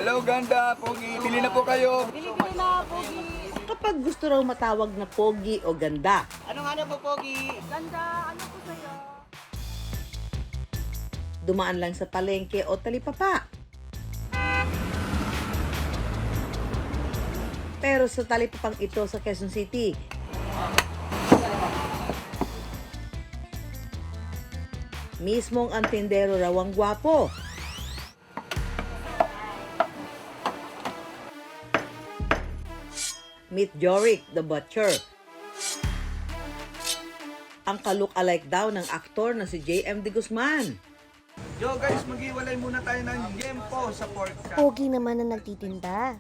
Hello, ganda, pogi. Pili na po kayo. Bili-bili na, Pogi. Kapag gusto raw matawag na pogi o ganda, Anong hanap mo, pogi? Ganda, ano po sa'yo? dumaan lang sa palengke o talipapa. Pero sa talipapang ito sa Quezon City, mismong ang tindero raw ang gwapo. Meet Jorik, the butcher. Ang ka-look-alike daw ng aktor na si J.M. De Guzman. Yo guys, maghiwalay muna tayo ng yempo sa pork chop. Pogi naman ang nagtitinda.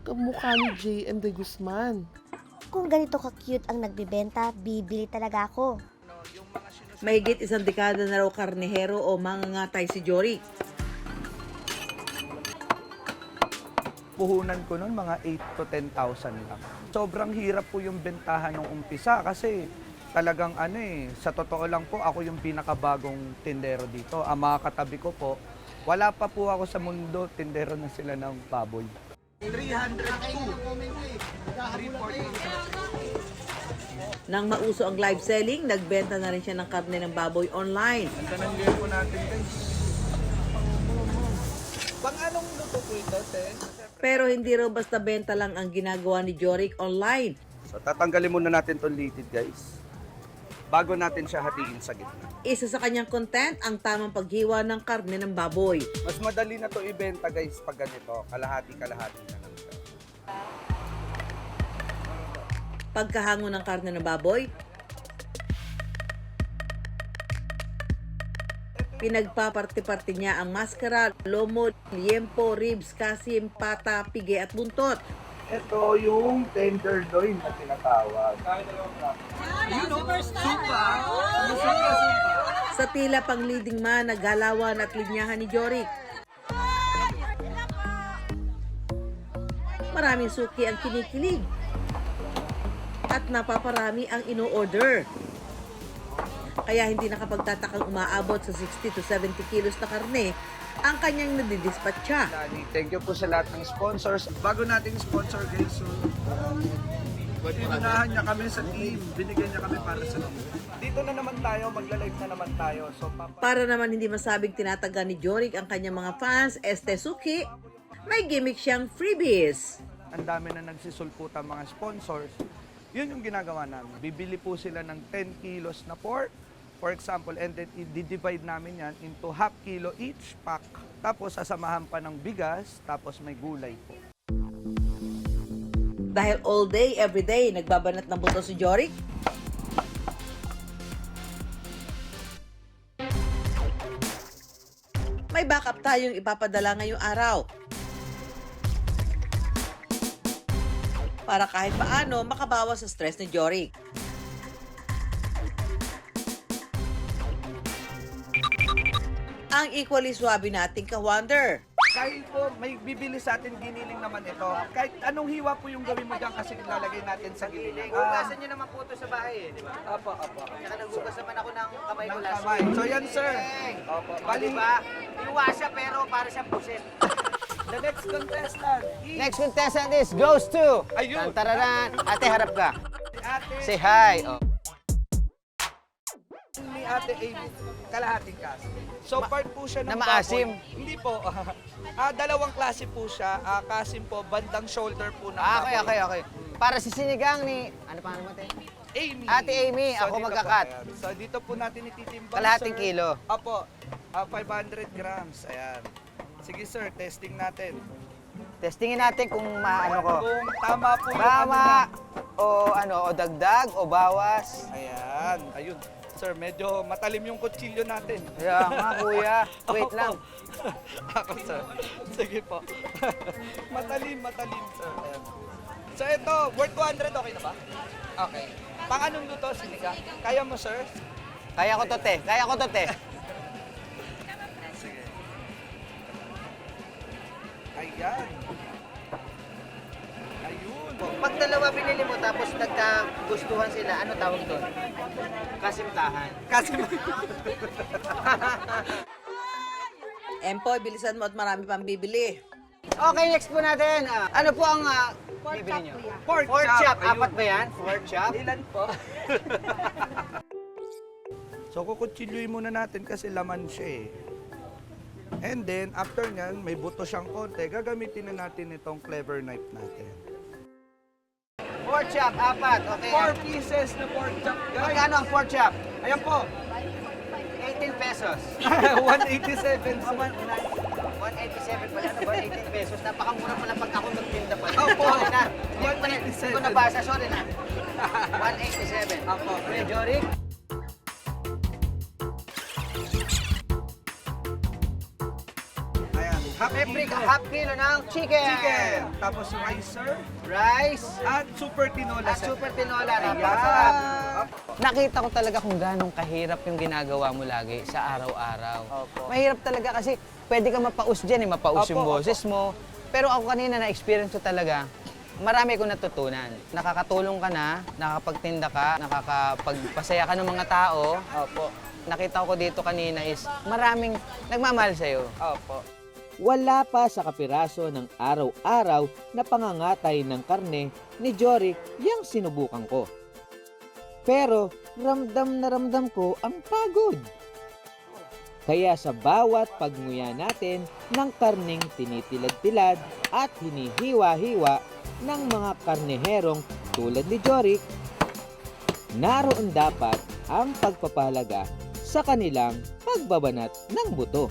Kamukha ni J.M. De Guzman. Kung ganito ka-cute ang nagbibenta, bibili talaga ako. Mahigit isang dekada na raw karnehero o mangangatay si Jorik. Puhunan ko nun mga 8 to 10,000 lang. Sobrang hirap po yung bentahan ng umpisa kasi talagang sa totoo lang po ako yung pinakabagong tindero dito. Ang mga katabi ko po, wala pa po ako sa mundo, tindero na sila ng baboy. 302. Nang mauso ang live selling, nagbenta na rin siya ng karne ng baboy online. Ganda ng yempo natin guys. Pang anong luto po ito, Ten? Pero hindi raw basta benta lang ang ginagawa ni Jorik online. So tatanggalin muna natin itong litid guys. Bago natin siya hatiin sa gitna. Isa sa kanyang content ang tamang paghiwa ng karne ng baboy. Mas madali na to ibenta guys pag ganito. Kalahati-kalahati na lang siya. Pagkahango ng karne ng baboy, pinagpaparte-parte niya ang maskara, lomo, liempo, ribs, kasim, pata, pige at buntot. Ito yung tenderloin na tinatawag. Sa tila pang leading man, naggalawan at linyahan ni Jorik. Maraming suki ang kinikilig. At napaparami ang ino-order. Kaya hindi nakapagtatakang umaabot sa 60 to 70 kilos na karne ang kanyang nadidispatcha. Thank you po sa lahat ng sponsors. Bago nating sponsor guys, so inunahan niya kami sa team. Binigyan niya kami para sa team. Dito na naman tayo, magla-live na naman tayo. So, Para naman hindi masabing tinataga ni Jorik ang kanyang mga fans, Suki, may gimmick siyang freebies. Ang dami na nagsisulputan mga sponsors. Yun yung ginagawa namin. Bibili po sila ng 10 kilos na pork, for example, and then i-divide namin yan into half kilo each pack. Tapos sasamahan pa ng bigas, tapos may gulay po. Dahil all day, every day, nagbabanat ng buto si Jorik, may backup tayong ipapadala ngayong araw. Para kahit paano makabawas sa stress ni Jorik. Ang equally swabe nating ka-wonder. Kahit po may bibili sa atin, giniling naman ito. Kahit anong hiwa po yung gawin mo dyan kasi ilalagay natin sa giniling. Hugasan nyo naman po ito sa bahay di ba? Apo. Tsaka naghugas naman ako ng kamay ko Ng last kamay. week. So yan sir. Opo. Bali, Diba? Iwa siya pero para siyang pusit. the next contestant is Next contestant is goes to... Ayun. Tantararan. Ate, harap ka. Ate Say hi. Oh. ni Ate Amy, kalahating kaso. So part po siya ng Na maasim? baboy. Hindi po. Dalawang klase po siya. Kasim po, bandang shoulder po ng Okay. Para sa sinigang ni... Ano pangalan mo, Ate? Amy. Ate Amy, ako dito magkakat. po, ayan. So dito po natin ititimbang, Kalahating sir. kilo. Apo, 500 grams. Ayan. Sige sir, testing natin. Testingin natin kung maano ko. Kung tama po yung Tama. na. O dagdag, o bawas. Ayan. Ayun. Sir, medyo matalim yung kutsilyo natin. Kaya nga, kuya. Wait lang. Ako, sir. Sige po. matalim, sir. Ayan. So, ito, worth 200, okay na ba? Okay. Pang anong luto, sinigang? Kaya mo, sir? Kaya ko to, te. Sige. Ayan. Ayun. Pag dalawa binili mo tapos nagkagustuhan sila, ano tawag doon? Kasimtahan. Kasi Empoy, bilisan mo at marami pang bibili. Okay, next po natin. Ano po ang bibili nyo? Pork Pork chop. chop. Ayun. Apat ba yan? Pork chop? Ilan po? So, kukutsilyoy muna natin kasi laman siya eh. And then, after nyan, may buto siyang konti. Gagamitin na natin itong clever knife natin. Pork chop, apat. Okay. 4 pieces na pork chop, guys. Magkano ang pork chop? Ayan po. 18 pesos. 187. 187 pala, ano ba? 18 pesos. Napakamura pala pag ako nagtinda pala. Opo. Sorry na. 187. Hindi ko nabasa, sorry na. 187. Opo. Kuya Jorik? Ayan. Half kilo ng chicken. Chicken. Tapos rice, sir. Rice. At super tinola, At sir. super tinola. Ayan. Napakasarap. Nakita ko talaga kung gano'ng kahirap yung ginagawa mo lagi sa araw-araw. Opo. Mahirap talaga kasi pwede ka mapaus dyan, mapaus Opo, yung opo. boses mo. Pero ako kanina na-experience ko talaga, marami akong natutunan. Nakakatulong ka na, nakakapagtinda ka, nakakapagpasaya ka ng mga tao. Opo. Nakita ko dito kanina is maraming nagmamahal sa'yo. Opo. Wala pa sa kapiraso ng araw-araw na pangangatay ng karne ni Jorik yang sinubukan ko. Pero ramdam na ramdam ko ang pagod. Kaya sa bawat pagnguya natin ng karneng tinitilad-tilad at hinihiwa-hiwa ng mga karneherong tulad ni Jorik, naroon dapat ang pagpapahalaga sa kanilang pagbabanat ng buto.